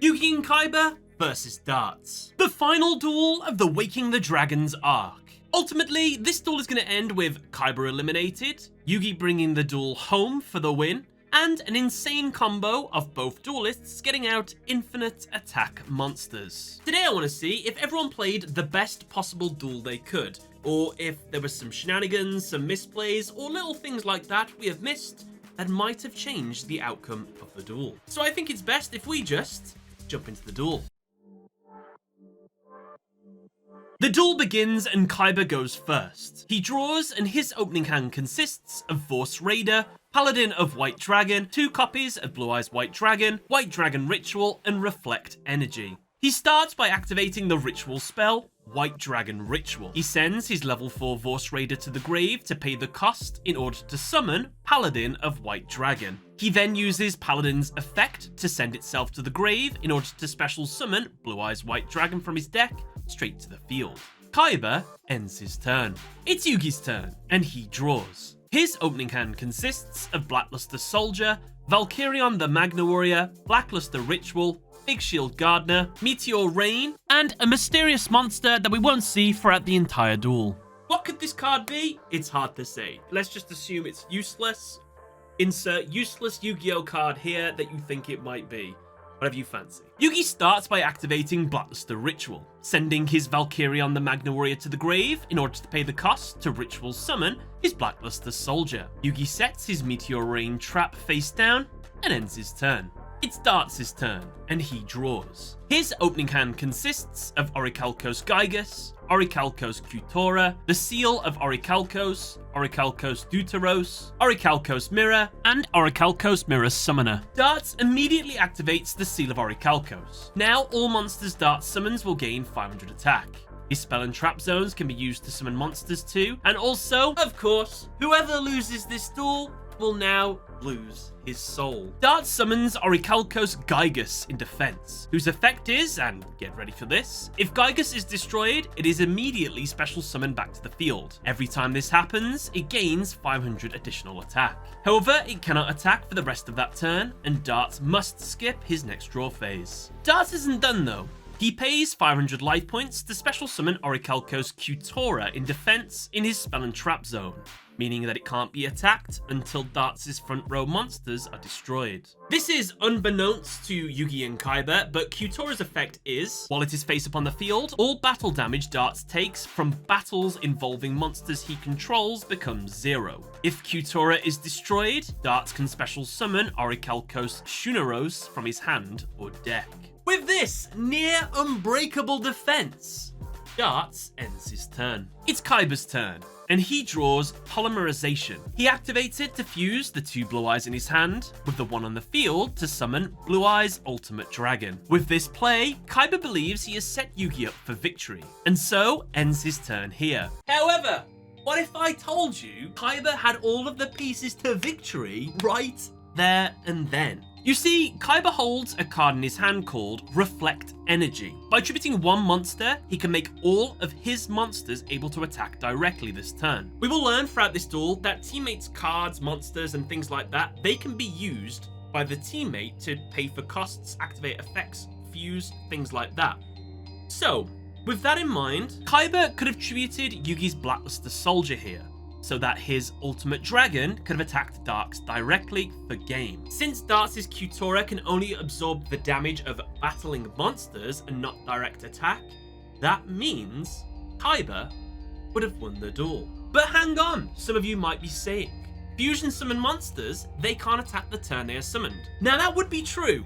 Yugi and Kaiba versus Dartz. The final duel of the Waking the Dragons arc. Ultimately, this duel is going to end with Kaiba eliminated, Yugi bringing the duel home for the win, and an insane combo of both duelists getting out infinite attack monsters. Today I want to see if everyone played the best possible duel they could, or if there was some shenanigans, some misplays, or little things like that we have missed that might have changed the outcome of the duel. So I think it's best if we just jump into the duel. The duel begins and Kaiba goes first. He draws and his opening hand consists of Force Raider, Paladin of White Dragon, 2 copies of Blue Eyes White Dragon Ritual, and Reflect Energy. He starts by activating the ritual spell, White Dragon Ritual. He sends his level 4 Force Raider to the grave to pay the cost in order to summon Paladin of White Dragon. He then uses Paladin's effect to send itself to the grave in order to special summon Blue Eyes White Dragon from his deck straight to the field. Kaiba ends his turn. It's Yugi's turn, and he draws. His opening hand consists of Blackluster Soldier, Valkyrion the Magna Warrior, Blackluster Ritual, Big Shield Gardener, Meteor Rain, and a mysterious monster that we won't see throughout the entire duel. What could this card be? It's hard to say. Let's just assume it's useless. Insert useless Yu-Gi-Oh card here that you think it might be. Whatever you fancy. Yugi starts by activating Blackluster Ritual, sending his Valkyrion the Magna Warrior to the grave in order to pay the cost to ritual summon his Blackluster Soldier. Yugi sets his Meteor Rain trap face down and ends his turn. It's Dartz' turn, and he draws. His opening hand consists of Orichalcos Gygus, Orichalcos Cutora, the Seal of Orichalcos, Orichalcos Deuteros, Orichalcos Mirror, and Orichalcos Mirror Summoner. Dartz immediately activates the Seal of Orichalcos. Now all monsters Dartz summons will gain 500 attack. His spell and trap zones can be used to summon monsters too, and also, of course, whoever loses this duel will now lose his soul. Dartz summons Orichalcos Gygus in defense, whose effect is, and get ready for this, if Gygus is destroyed, it is immediately special summoned back to the field. Every time this happens, it gains 500 additional attack. However, it cannot attack for the rest of that turn, and Dartz must skip his next draw phase. Dartz isn't done though. He pays 500 life points to special summon Orichalcos Cutora in defense in his spell and trap zone, meaning that it can't be attacked until Dartz' front row monsters are destroyed. This is unbeknownst to Yugi and Kaiba, but Cutora's effect is, while it is face up on the field, all battle damage Dartz takes from battles involving monsters he controls becomes 0. If Cutora is destroyed, Dartz can special summon Orichalcos Shuneros from his hand or deck. With this near unbreakable defense, Dartz ends his turn. It's Kaiba's turn, and he draws Polymerization. He activates it to fuse the 2 Blue Eyes in his hand with the 1 on the field to summon Blue Eyes Ultimate Dragon. With this play, Kaiba believes he has set Yugi up for victory, and so ends his turn here. However, what if I told you Kaiba had all of the pieces to victory right there and then? You see, Kaiba holds a card in his hand called Reflect Energy. By attributing 1 monster, he can make all of his monsters able to attack directly this turn. We will learn throughout this duel that teammates' cards, monsters, and things like that, they can be used by the teammate to pay for costs, activate effects, fuse, things like that. So, with that in mind, Kaiba could have attributed Yugi's Blackluster Soldier here, so that his Ultimate Dragon could have attacked Dartz directly for game. Since Dartz' Cutora can only absorb the damage of battling monsters and not direct attack, that means Kaiba would have won the duel. But hang on, some of you might be saying, fusion summon monsters, they can't attack the turn they are summoned. Now that would be true,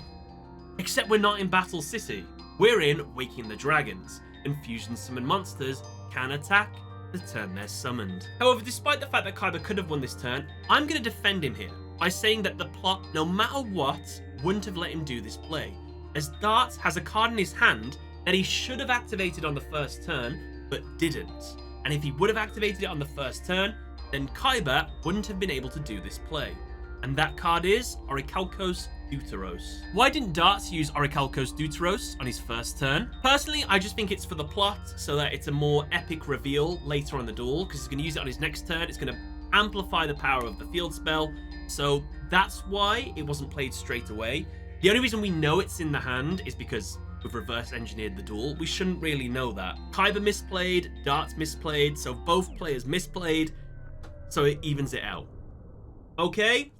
except we're not in Battle City. We're in Waking the Dragons, and fusion summon monsters can attack the turn they're summoned. However, despite the fact that Kaiba could have won this turn, I'm going to defend him here by saying that the plot, no matter what, wouldn't have let him do this play, as Dartz has a card in his hand that he should have activated on the first turn, but didn't. And if he would have activated it on the first turn, then Kaiba wouldn't have been able to do this play. And that card is Orichalcos Deuteros. Why didn't Dartz use Orichalcos Deuteros on his first turn? Personally, I just think it's for the plot, so that it's a more epic reveal later on the duel, because he's going to use it on his next turn. It's going to amplify the power of the field spell, so that's why it wasn't played straight away. The only reason we know it's in the hand is because we've reverse engineered the duel. We shouldn't really know that. Kaiba misplayed, Dartz misplayed, so both players misplayed, so it evens it out. Okay?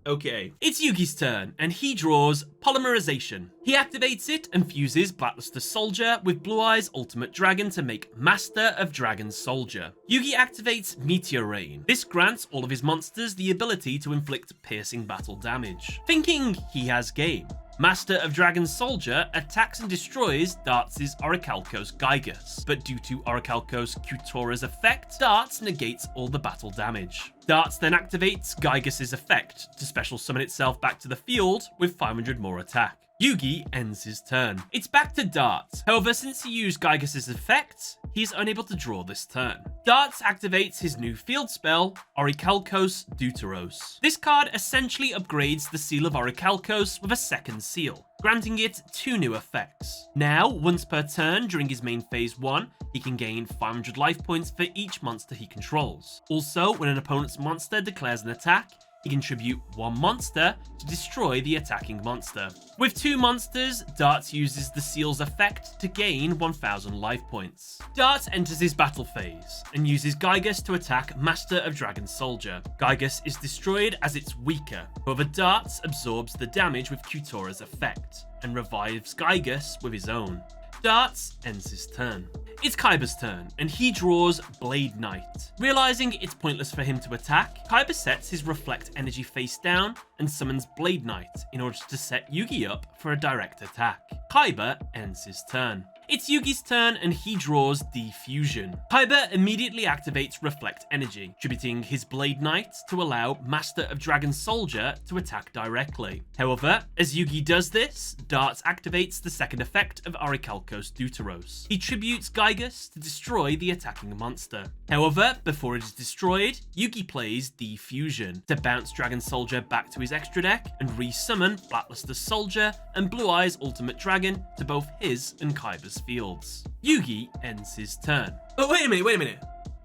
Okay. It's Yugi's turn, and he draws Polymerization. He activates it and fuses Blackluster Soldier with Blue Eye's Ultimate Dragon to make Master of Dragon Soldier. Yugi activates Meteor Rain. This grants all of his monsters the ability to inflict piercing battle damage. Thinking he has game, Master of Dragon Soldier attacks and destroys Dartz's Orichalcos Gygus, but due to Orichalcos Kutora's effect, Dartz negates all the battle damage. Dartz then activates Gygus's effect to special summon itself back to the field with 500 more attack. Yugi ends his turn. It's back to Dartz. However, since he used Gygus's effect, he's unable to draw this turn. Dartz activates his new field spell, Orichalcos Deuteros. This card essentially upgrades the seal of Orichalcos with a second seal, granting it 2 new effects. Now, once per turn during his main phase 1, he can gain 500 life points for each monster he controls. Also, when an opponent's monster declares an attack, he can tribute 1 monster to destroy the attacking monster. With 2 monsters, Dartz uses the seal's effect to gain 1000 life points. Dartz enters his battle phase and uses Gygus to attack Master of Dragon Soldier. Gygus is destroyed as it's weaker. However, Dartz absorbs the damage with Kutora's effect and revives Gygus with his own. Dartz ends his turn. It's Kaiba's turn, and he draws Blade Knight. Realizing it's pointless for him to attack, Kaiba sets his Reflect Energy face down and summons Blade Knight in order to set Yugi up for a direct attack. Kaiba ends his turn. It's Yugi's turn, and he draws Defusion. Kaiba immediately activates Reflect Energy, tributing his Blade Knight to allow Master of Dragon Soldier to attack directly. However, as Yugi does this, Dartz activates the second effect of Orichalcos Deuteros. He tributes Gygus to destroy the attacking monster. However, before it is destroyed, Yugi plays Defusion to bounce Dragon Soldier back to his extra deck and resummon Blackluster Soldier and Blue Eye's Ultimate Dragon to both his and Kaiba's fields. Yugi ends his turn. Oh, wait a minute.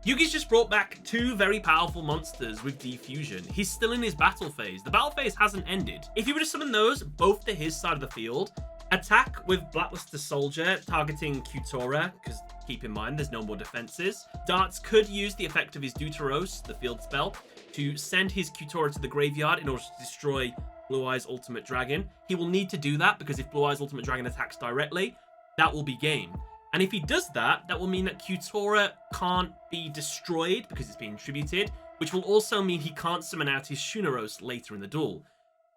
Yugi's just brought back 2 very powerful monsters with Defusion. He's still in his battle phase. The battle phase hasn't ended. If he were to summon those both to his side of the field, attack with Blackluster Soldier targeting Kutora, because keep in mind there's no more defenses. Dartz could use the effect of his Deuteros, the field spell, to send his Kutora to the graveyard in order to destroy Blue Eye's Ultimate Dragon. He will need to do that because if Blue Eye's Ultimate Dragon attacks directly, that will be game. And if he does that, that will mean that Kutora can't be destroyed because it's being tributed, which will also mean he can't summon out his Shuneros later in the duel.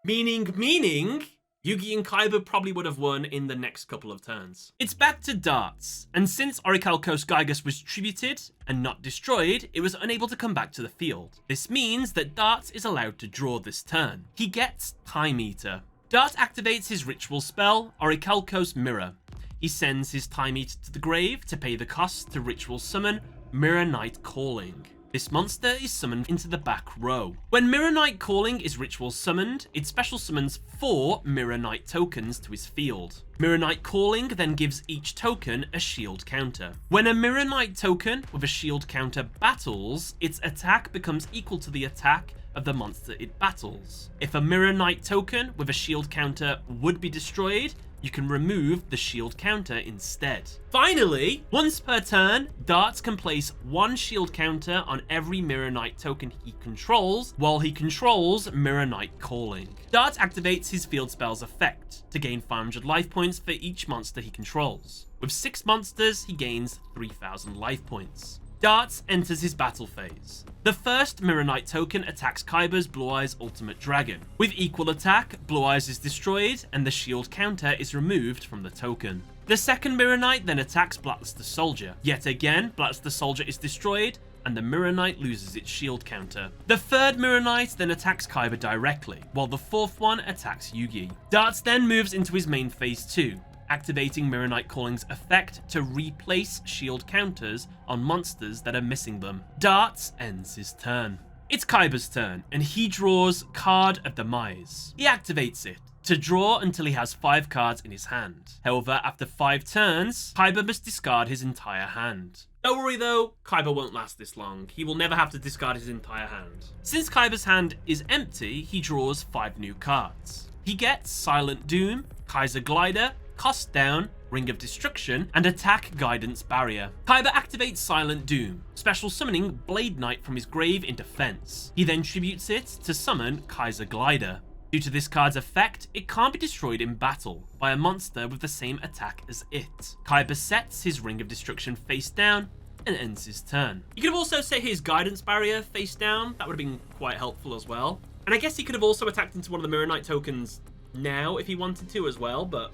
Meaning, Yugi and Kaiba probably would have won in the next couple of turns. It's back to Dartz, and since Orichalcos Gygus was tributed and not destroyed, it was unable to come back to the field. This means that Dartz is allowed to draw this turn. He gets Time Eater. Dartz activates his ritual spell, Orichalcos Mirror. He sends his Time Eater to the grave to pay the cost to ritual summon Mirror Knight Calling. This monster is summoned into the back row. When Mirror Knight Calling is ritual summoned, it special summons 4 Mirror Knight tokens to his field. Mirror Knight Calling then gives each token a shield counter. When a Mirror Knight token with a shield counter battles, its attack becomes equal to the attack of the monster it battles. If a Mirror Knight token with a shield counter would be destroyed, you can remove the shield counter instead. Finally, once per turn, Dartz can place 1 shield counter on every Mirror Knight token he controls while he controls Mirror Knight Calling. Dartz activates his field spell's effect to gain 500 life points for each monster he controls. With 6 monsters, he gains 3000 life points. Dartz enters his battle phase. The first Mirror Knight token attacks Kaiba's Blue Eye's Ultimate Dragon. With equal attack, Blue Eyes is destroyed and the shield counter is removed from the token. The second Mirror Knight then attacks Blackluster Soldier. Yet again, Blackluster Soldier is destroyed and the Mirror Knight loses its shield counter. The third Mirror Knight then attacks Kaiba directly, while the fourth one attacks Yugi. Dartz then moves into his main phase 2. Activating Mirror Knight Calling's effect to replace shield counters on monsters that are missing them. Dartz ends his turn. It's Kaiba's turn, and he draws Card of Demise. He activates it to draw until he has 5 cards in his hand. However, after 5 turns, Kaiba must discard his entire hand. Don't worry though, Kaiba won't last this long. He will never have to discard his entire hand. Since Kaiba's hand is empty, he draws 5 new cards. he gets Silent Doom, Kaiser Glider, Cost Down, Ring of Destruction, and Attack Guidance Barrier. Kaiba activates Silent Doom, special summoning Blade Knight from his grave in defense. He then tributes it to summon Kaiser Glider. Due to this card's effect, it can't be destroyed in battle by a monster with the same attack as it. Kaiba sets his Ring of Destruction face down and ends his turn. You could have also set his Guidance Barrier face down. That would have been quite helpful as well. And I guess he could have also attacked into one of the Mirror Knight tokens now if he wanted to as well, but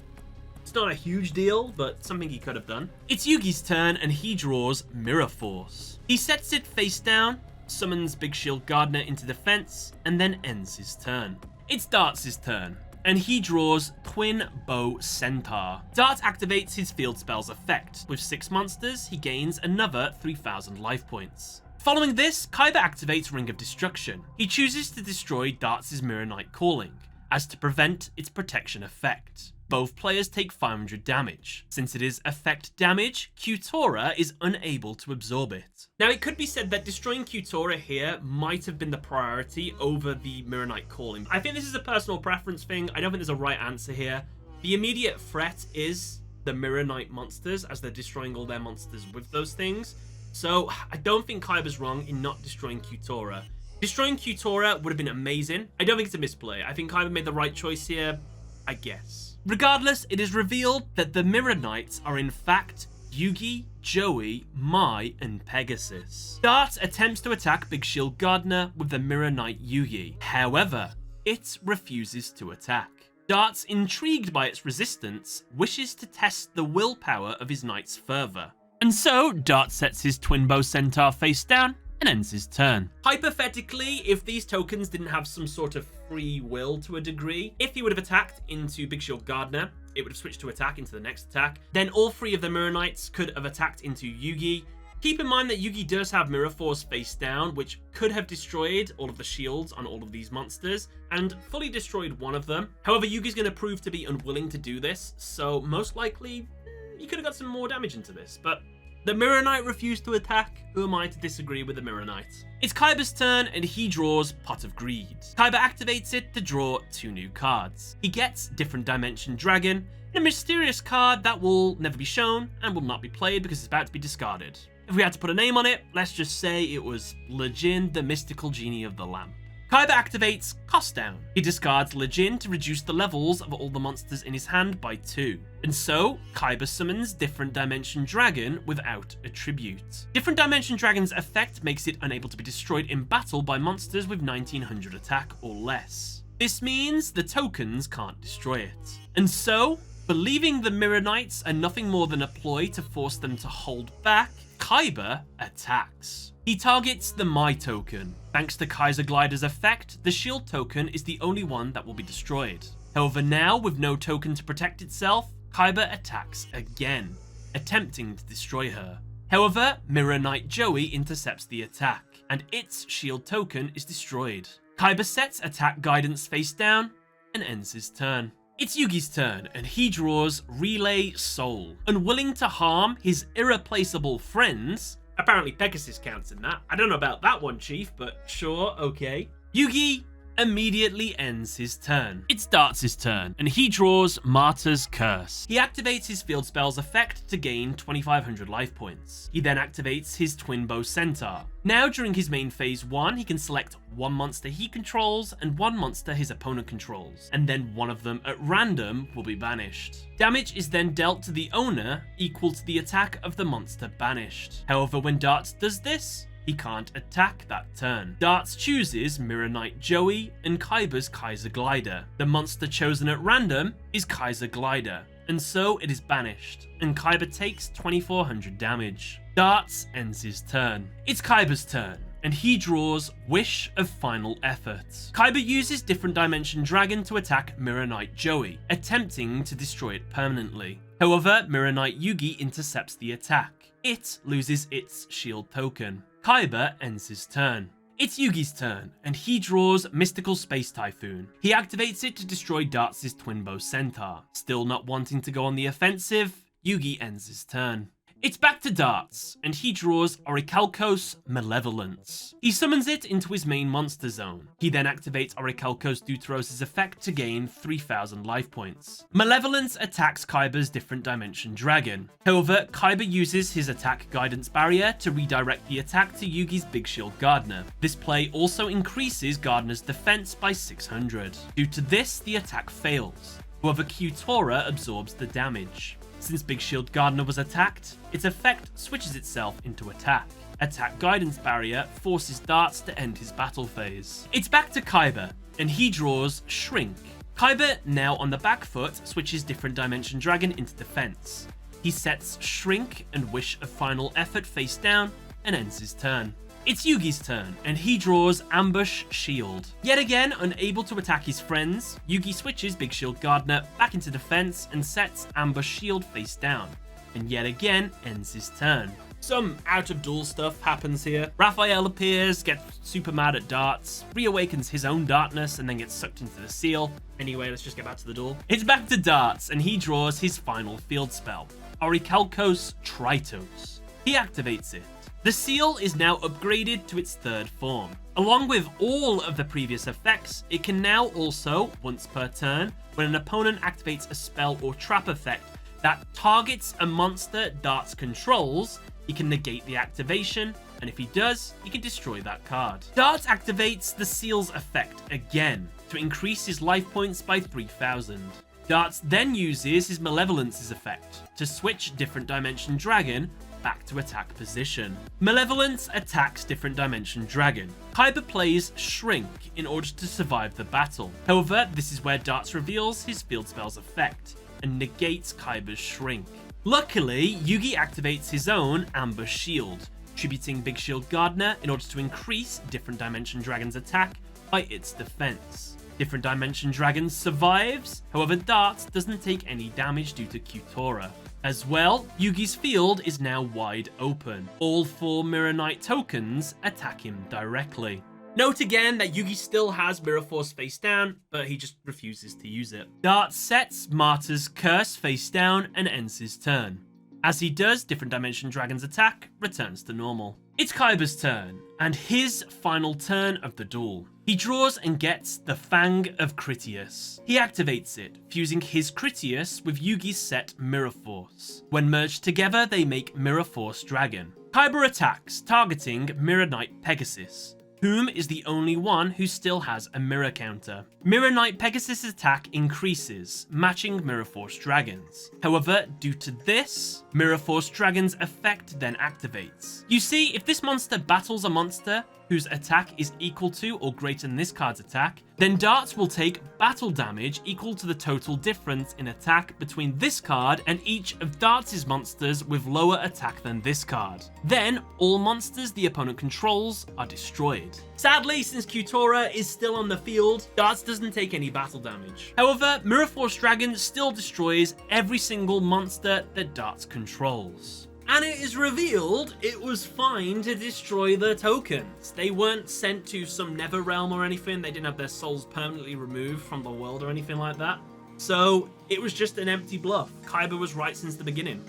it's not a huge deal, but something he could have done. It's Yugi's turn, and he draws Mirror Force. He sets it face down, summons Big Shield Gardener into defense, and then ends his turn. It's Dartz' turn, and he draws Twin Bow Centaur. Dartz activates his field spell's effect. With 6 monsters, he gains another 3,000 life points. Following this, Kaiba activates Ring of Destruction. He chooses to destroy Dartz' Mirror Knight Calling, as to prevent its protection effect. Both players take 500 damage. Since it is effect damage, Kyutora is unable to absorb it. Now, it could be said that destroying Kyutora here might have been the priority over the Mirror Knight Calling. I think this is a personal preference thing. I don't think there's a right answer here. The immediate threat is the Mirror Knight monsters, as they're destroying all their monsters with those things. So I don't think Kaiba's wrong in not destroying Kyutora. Destroying Kyutora would have been amazing. I don't think it's a misplay. I think Kaiba made the right choice here, I guess. Regardless, it is revealed that the Mirror Knights are in fact Yugi, Joey, Mai, and Pegasus. Dartz attempts to attack Big Shield Gardener with the Mirror Knight Yugi. However, it refuses to attack. Dartz, intrigued by its resistance, wishes to test the willpower of his knights further. And so, Dartz sets his Twin Bow Centaur face down and ends his turn. Hypothetically, if these tokens didn't have some sort of free will to a degree, if he would have attacked into Big Shield Gardener, it would have switched to attack into the next attack. Then all 3 of the Mirror Knights could have attacked into Yugi. Keep in mind that Yugi does have Mirror Force face down, which could have destroyed all of the shields on all of these monsters, and fully destroyed one of them. However, Yugi's going to prove to be unwilling to do this, so most likely, he could have got some more damage into this, but the Mirror Knight refused to attack. Who am I to disagree with the Mirror Knight? It's Kaiba's turn, and he draws Pot of Greed. Kaiba activates it to draw 2 new cards. He gets Different Dimension Dragon, and a mysterious card that will never be shown and will not be played because it's about to be discarded. If we had to put a name on it, let's just say it was Lejin, the Mystical Genie of the Lamp. Kaiba activates Cost Down. He discards Lejin to reduce the levels of all the monsters in his hand by 2. And so, Kaiba summons Different Dimension Dragon without a tribute. Different Dimension Dragon's effect makes it unable to be destroyed in battle by monsters with 1900 attack or less. This means the tokens can't destroy it. And so, believing the Mirror Knights are nothing more than a ploy to force them to hold back, Kaiba attacks. He targets the Mai token. Thanks to Kaiser Glider's effect, the shield token is the only one that will be destroyed. However, now with no token to protect itself, Kaiba attacks again, attempting to destroy her. However, Mirror Knight Joey intercepts the attack, and its shield token is destroyed. Kaiba sets attack guidance face down and ends his turn. It's Yugi's turn, and he draws Relay Soul. Unwilling to harm his irreplaceable friends, apparently Pegasus counts in that. I don't know about that one, Chief, but sure, okay. Yugi immediately ends his turn. It's Dartz' turn, and he draws Martyr's Curse. He activates his field spell's effect to gain 2500 life points. He then activates his Twin Bow Centaur. Now, during his main phase 1, he can select 1 monster he controls and 1 monster his opponent controls, and then one of them at random will be banished. Damage is then dealt to the owner equal to the attack of the monster banished. However, when Dartz does this, he can't attack that turn. Dartz chooses Mirror Knight Joey and Kaiba's Kaiser Glider. The monster chosen at random is Kaiser Glider, and so it is banished, and Kaiba takes 2400 damage. Dartz ends his turn. It's Kaiba's turn, and he draws Wish of Final Effort. Kaiba uses Different Dimension Dragon to attack Mirror Knight Joey, attempting to destroy it permanently. However, Mirror Knight Yugi intercepts the attack. It loses its shield token. Kaiba ends his turn. It's Yugi's turn, and he draws Mystical Space Typhoon. He activates it to destroy Dartz' Twin Bow Centaur. Still not wanting to go on the offensive, Yugi ends his turn. It's back to Dartz, and he draws Orichalcos Malevolence. He summons it into his main monster zone. He then activates Orichalcos Deuteros' effect to gain 3000 life points. Malevolence attacks Kaiba's different dimension dragon. However, Kaiba uses his attack guidance barrier to redirect the attack to Yugi's Big Shield Gardener. This play also increases Gardener's defense by 600. Due to this, the attack fails. However, Kyutora absorbs the damage. Since Big Shield Gardener was attacked, its effect switches itself into attack. Attack Guidance Barrier forces Dartz to end his battle phase. It's back to Kaiba, and he draws Shrink. Kaiba, now on the back foot, switches Different Dimension Dragon into defense. He sets Shrink and Wish of Final Effort face down and ends his turn. It's Yugi's turn, and he draws Ambush Shield. Yet again, unable to attack his friends, Yugi switches Big Shield Gardener back into defense and sets Ambush Shield face down, and yet again ends his turn. Some out-of-duel stuff happens here. Raphael appears, gets super mad at Dartz, reawakens his own darkness, and then gets sucked into the seal. Anyway, let's just get back to the duel. It's back to Dartz, and he draws his final field spell, Orichalcos Tritos. He activates it. The seal is now upgraded to its third form. Along with all of the previous effects, it can now also, once per turn, when an opponent activates a spell or trap effect that targets a monster Dartz controls, he can negate the activation, and if he does, he can destroy that card. Dartz activates the seal's effect again to increase his life points by 3000. Dartz then uses his Malevolence's effect to switch Different Dimension Dragon back to attack position. Malevolence attacks Different Dimension Dragon. Kaiba plays Shrink in order to survive the battle. However, this is where Dartz reveals his field spell's effect and negates Kaiba's Shrink. Luckily, Yugi activates his own Ambush Shield, tributing Big Shield Gardener in order to increase Different Dimension Dragon's attack by its defense. Different Dimension Dragon survives, however Dartz doesn't take any damage due to Kyutora. As well, Yugi's field is now wide open. All 4 Mirror Knight tokens attack him directly. Note again that Yugi still has Mirror Force face down, but he just refuses to use it. Dartz sets Martyr's Curse face down and ends his turn. As he does, Different Dimension Dragon's attack returns to normal. It's Kaiba's turn, and his final turn of the duel. He draws and gets the Fang of Critias. He activates it, fusing his Critias with Yugi's set Mirror Force. When merged together, they make Mirror Force Dragon. Kaiba attacks, targeting Mirror Knight Pegasus, whom is the only one who still has a mirror counter. Mirror Knight Pegasus' attack increases, matching Mirror Force Dragon's. However, due to this, Mirror Force Dragon's effect then activates. You see, if this monster battles a monster whose attack is equal to or greater than this card's attack, then Dartz will take battle damage equal to the total difference in attack between this card and each of Dartz's monsters with lower attack than this card. Then, all monsters the opponent controls are destroyed. Sadly, since Kyutora is still on the field, Dartz doesn't take any battle damage. However, Mirror Force Dragon still destroys every single monster that Dartz controls. And it is revealed it was fine to destroy the tokens. They weren't sent to some nether realm or anything. They didn't have their souls permanently removed from the world or anything like that. So it was just an empty bluff. Kaiba was right since the beginning.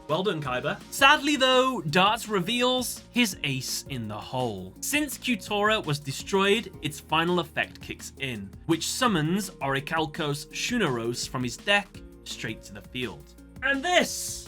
Well done, Kaiba. Sadly though, Dartz reveals his ace in the hole. Since Kyutora was destroyed, its final effect kicks in, which summons Orichalcos Shunaros from his deck straight to the field. And this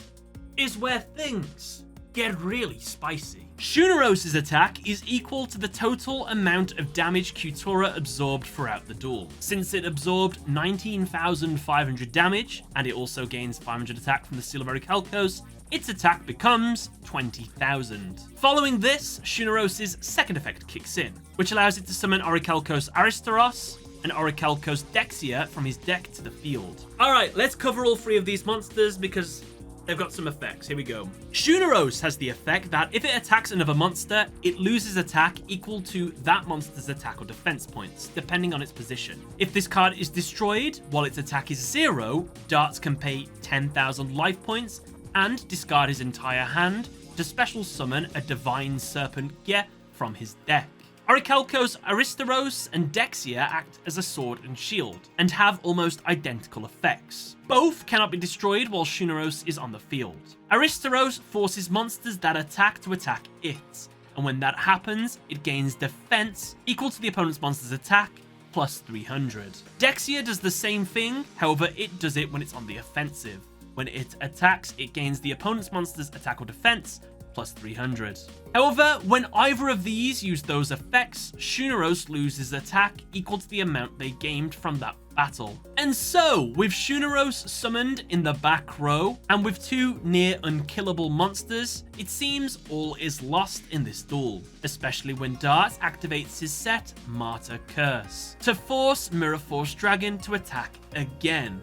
is where things get really spicy. Shunaros' attack is equal to the total amount of damage Kyutora absorbed throughout the duel. Since it absorbed 19,500 damage, and it also gains 500 attack from the Seal of Orichalcos, its attack becomes 20,000. Following this, Shunaros' second effect kicks in, which allows it to summon Orichalcos Aristeros and Orichalcos Dexia from his deck to the field. Alright, let's cover all 3 of these monsters because they've got some effects. Here we go. Shunaros has the effect that if it attacks another monster, it loses attack equal to that monster's attack or defense points, depending on its position. If this card is destroyed while its attack is 0, Dartz can pay 10,000 life points and discard his entire hand to special summon a Divine Serpent Gyeh from his deck. Orichalcos Aristarchos and Dexia act as a sword and shield, and have almost identical effects. Both cannot be destroyed while Shuneros is on the field. Aristarchos forces monsters that attack to attack it, and when that happens, it gains defense equal to the opponent's monster's attack, plus 300. Dexia does the same thing, however it does it when it's on the offensive. When it attacks, it gains the opponent's monster's attack or defense, plus 300. However, when either of these use those effects, Shuneros loses attack equal to the amount they gained from that battle. And so, with Shuneros summoned in the back row, and with two near unkillable monsters, it seems all is lost in this duel, especially when Dartz activates his set, Martyr Curse, to force Mirror Force Dragon to attack again,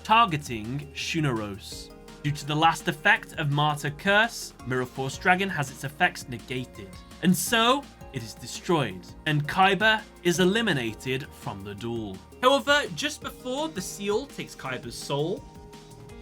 targeting Shuneros. Due to the last effect of Martyr Curse, Mirror Force Dragon has its effects negated, and so it is destroyed, and Kaiba is eliminated from the duel. However, just before the seal takes Kaiba's soul,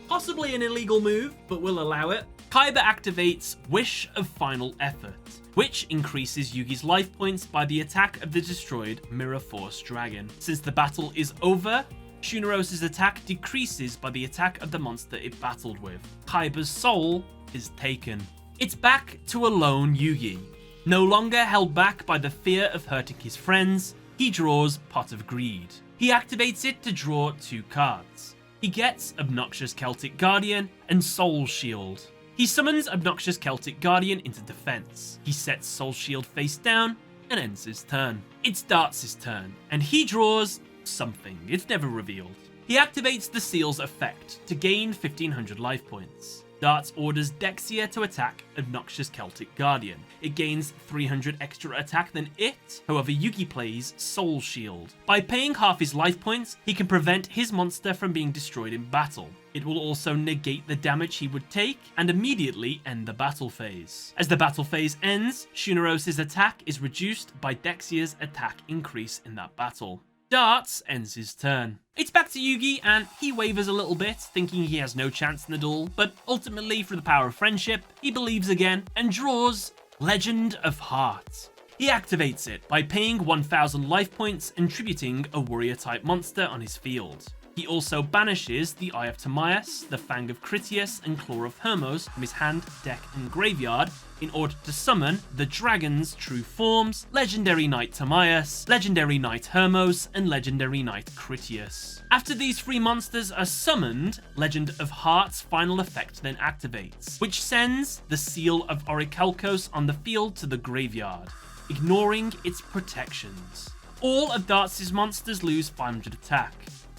possibly an illegal move, but we'll allow it, Kaiba activates Wish of Final Effort, which increases Yugi's life points by the attack of the destroyed Mirror Force Dragon. Since the battle is over, Shuneros' attack decreases by the attack of the monster it battled with. Kaiba's soul is taken. It's back to a lone Yugi. No longer held back by the fear of hurting his friends, he draws Pot of Greed. He activates it to draw 2 cards. He gets Obnoxious Celtic Guardian and Soul Shield. He summons Obnoxious Celtic Guardian into defense. He sets Soul Shield face down and ends his turn. It's Dartz' turn, and he draws something. It's never revealed. He activates the seal's effect to gain 1500 life points. Dartz orders Dexia to attack Obnoxious Celtic Guardian. It gains 300 extra attack than it, however Yugi plays Soul Shield. By paying half his life points, he can prevent his monster from being destroyed in battle. It will also negate the damage he would take and immediately end the battle phase. As the battle phase ends, Shuneros' attack is reduced by Dexia's attack increase in that battle. Dartz ends his turn. It's back to Yugi, and he wavers a little bit, thinking he has no chance in the duel, but ultimately, through the power of friendship, he believes again and draws Legend of Heart. He activates it by paying 1000 life points and tributing a warrior-type monster on his field. He also banishes the Eye of Timaeus, the Fang of Critias, and Claw of Hermos from his hand, deck, and graveyard in order to summon the dragon's true forms, Legendary Knight Timaeus, Legendary Knight Hermos, and Legendary Knight Critias. After these 3 monsters are summoned, Legend of Heart's final effect then activates, which sends the Seal of Orichalcos on the field to the graveyard, ignoring its protections. All of Dartz' monsters lose 500 attack.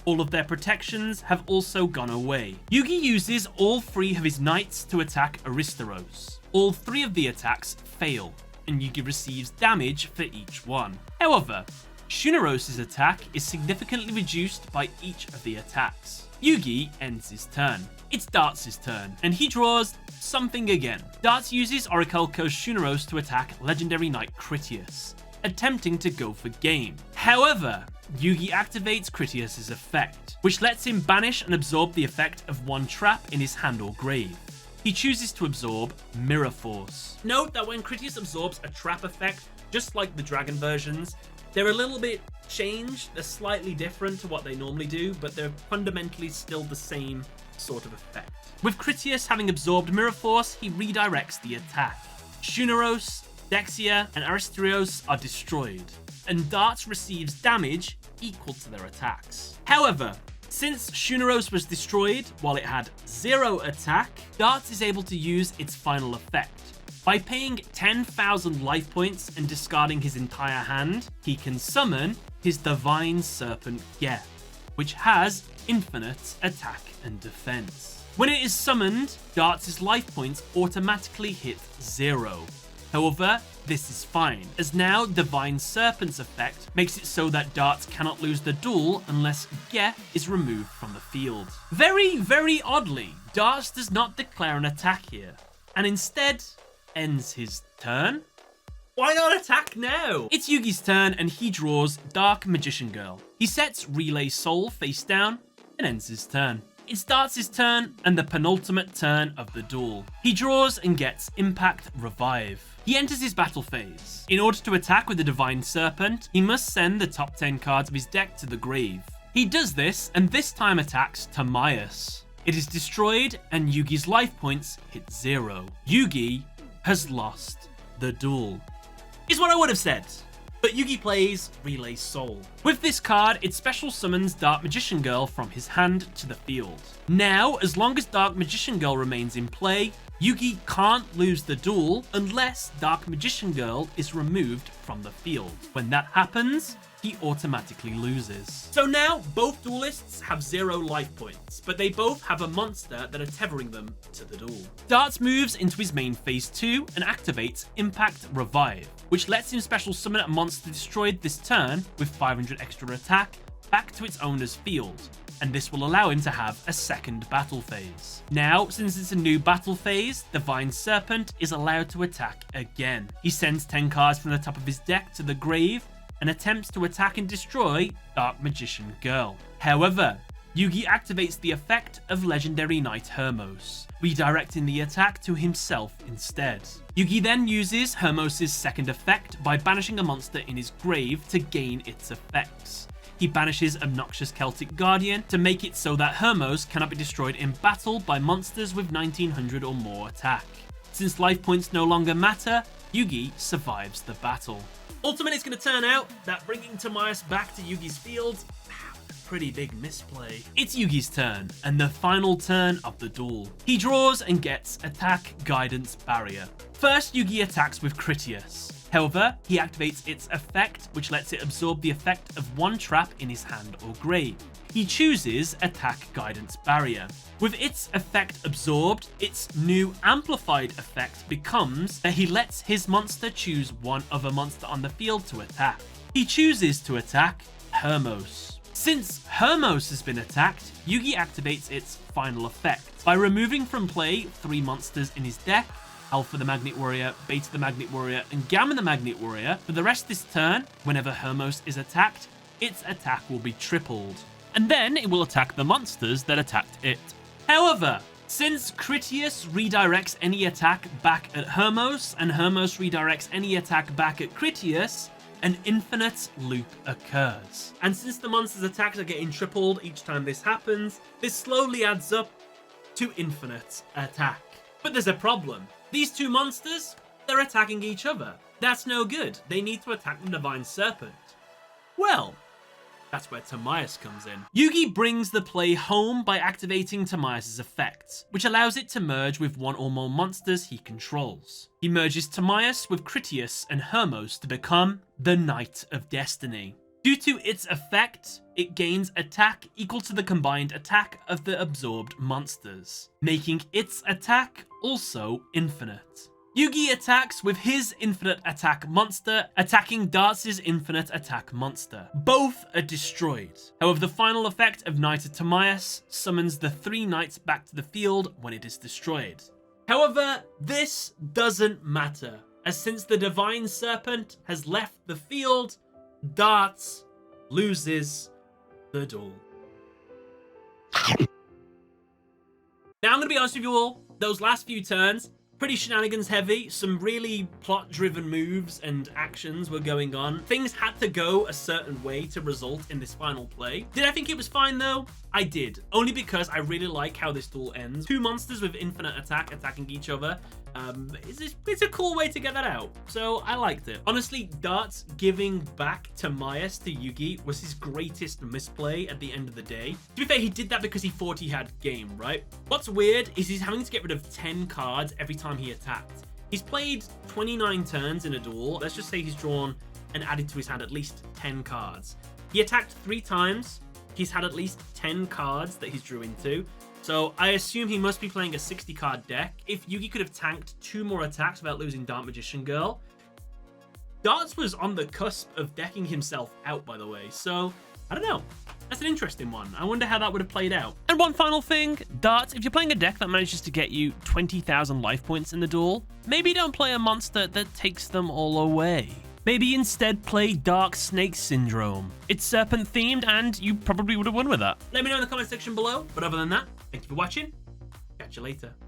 All of their protections have also gone away. Yugi uses all 3 of his knights to attack Aristarchos. All 3 of the attacks fail, and Yugi receives damage for each one. However, Shuneros' attack is significantly reduced by each of the attacks. Yugi ends his turn. It's Dartz' turn, and he draws something again. Dartz uses Orichalcos Shuneros to attack Legendary Knight Critias, attempting to go for game. However, Yugi activates Critias' effect, which lets him banish and absorb the effect of one trap in his hand or grave. He chooses to absorb Mirror Force. Note that when Critias absorbs a trap effect, just like the dragon versions, they're a little bit changed. They're slightly different to what they normally do, but they're fundamentally still the same sort of effect. With Critias having absorbed Mirror Force, he redirects the attack. Shuneros, Dexia, and Aristarchos are destroyed, and Dartz receives damage equal to their attacks. However, since Shuneros was destroyed while it had 0 attack, Dartz is able to use its final effect. By paying 10,000 life points and discarding his entire hand, he can summon his Divine Serpent Geth, which has infinite attack and defense. When it is summoned, Dartz' life points automatically hit 0. However, this is fine, as now Divine Serpent's effect makes it so that Dartz cannot lose the duel unless Geth is removed from the field. Very, very oddly, Dartz does not declare an attack here, and instead ends his turn. Why not attack now? It's Yugi's turn, and he draws Dark Magician Girl. He sets Relay Soul face down and ends his turn. It's Dartz' turn and the penultimate turn of the duel. He draws and gets Impact Revive. He enters his battle phase. In order to attack with the Divine Serpent, he must send the top 10 cards of his deck to the grave. He does this and this time attacks Timaeus. It is destroyed and Yugi's life points hit 0. Yugi has lost the duel. Is what I would have said. But Yugi plays Relay Soul. With this card, it special summons Dark Magician Girl from his hand to the field. Now, as long as Dark Magician Girl remains in play, Yugi can't lose the duel unless Dark Magician Girl is removed from the field. When that happens, he automatically loses. So now, both duelists have 0 life points, but they both have a monster that are tethering them to the duel. Dartz moves into his main phase 2 and activates Impact Revive, which lets him special summon a monster destroyed this turn with 500 extra attack back to its owner's field, and this will allow him to have a second battle phase. Now, since it's a new battle phase, Divine Serpent is allowed to attack again. He sends 10 cards from the top of his deck to the grave and attempts to attack and destroy Dark Magician Girl. However, Yugi activates the effect of Legendary Knight Hermos, redirecting the attack to himself instead. Yugi then uses Hermos' second effect by banishing a monster in his grave to gain its effects. He banishes Obnoxious Celtic Guardian to make it so that Hermos cannot be destroyed in battle by monsters with 1900 or more attack. Since life points no longer matter, Yugi survives the battle. Ultimately, it's going to turn out that bringing Timaeus back to Yugi's field, pretty big misplay. It's Yugi's turn, and the final turn of the duel. He draws and gets Attack Guidance Barrier. First, Yugi attacks with Critias. However, he activates its effect, which lets it absorb the effect of one trap in his hand or grave. He chooses Attack Guidance Barrier. With its effect absorbed, its new amplified effect becomes that he lets his monster choose one other monster on the field to attack. He chooses to attack Hermos. Since Hermos has been attacked, Yugi activates its final effect by removing from play 3 monsters in his deck: Alpha the Magnet Warrior, Beta the Magnet Warrior, and Gamma the Magnet Warrior. For the rest of this turn, whenever Hermos is attacked, its attack will be tripled, and then it will attack the monsters that attacked it. However, since Critias redirects any attack back at Hermos, and Hermos redirects any attack back at Critias, an infinite loop occurs. And since the monster's attacks are getting tripled each time this happens, this slowly adds up to infinite attack. But there's a problem. These 2 monsters, they're attacking each other. That's no good. They need to attack the Divine Serpent. Well, that's where Timaeus comes in. Yugi brings the play home by activating Timaeus' effects, which allows it to merge with 1 or more monsters he controls. He merges Timaeus with Critias and Hermos to become the Knight of Destiny. Due to its effect, it gains attack equal to the combined attack of the absorbed monsters, making its attack also infinite. Yugi attacks with his infinite attack monster, attacking Dartz' infinite attack monster. Both are destroyed. However, the final effect of Knight of Timaeus summons the 3 knights back to the field when it is destroyed. However, this doesn't matter, as since the Divine Serpent has left the field, Dartz loses the duel. Now, I'm going to be honest with you all, those last few turns, pretty shenanigans heavy. Some really plot driven moves and actions were going on. Things had to go a certain way to result in this final play. Did I think it was fine though? I did, only because I really like how this duel ends. 2 monsters with infinite attack attacking each other. It's a cool way to get that out, so I liked it. Honestly, Dartz giving back Timaeus to Yugi was his greatest misplay at the end of the day. To be fair, he did that because he thought he had game, right? What's weird is he's having to get rid of 10 cards every time he attacked. He's played 29 turns in a duel. Let's just say he's drawn and added to his hand at least 10 cards. He attacked 3 times. He's had at least 10 cards that he's drew into. So I assume he must be playing a 60-card deck. If Yugi could have tanked 2 more attacks without losing Dark Magician Girl. Dartz was on the cusp of decking himself out, by the way. So, I don't know. That's an interesting one. I wonder how that would have played out. And one final thing, Dartz, if you're playing a deck that manages to get you 20,000 life points in the duel, maybe don't play a monster that takes them all away. Maybe instead play Dark Snake Syndrome. It's serpent themed and you probably would have won with that. Let me know in the comment section below. But other than that, Thank you for watching. Catch you later.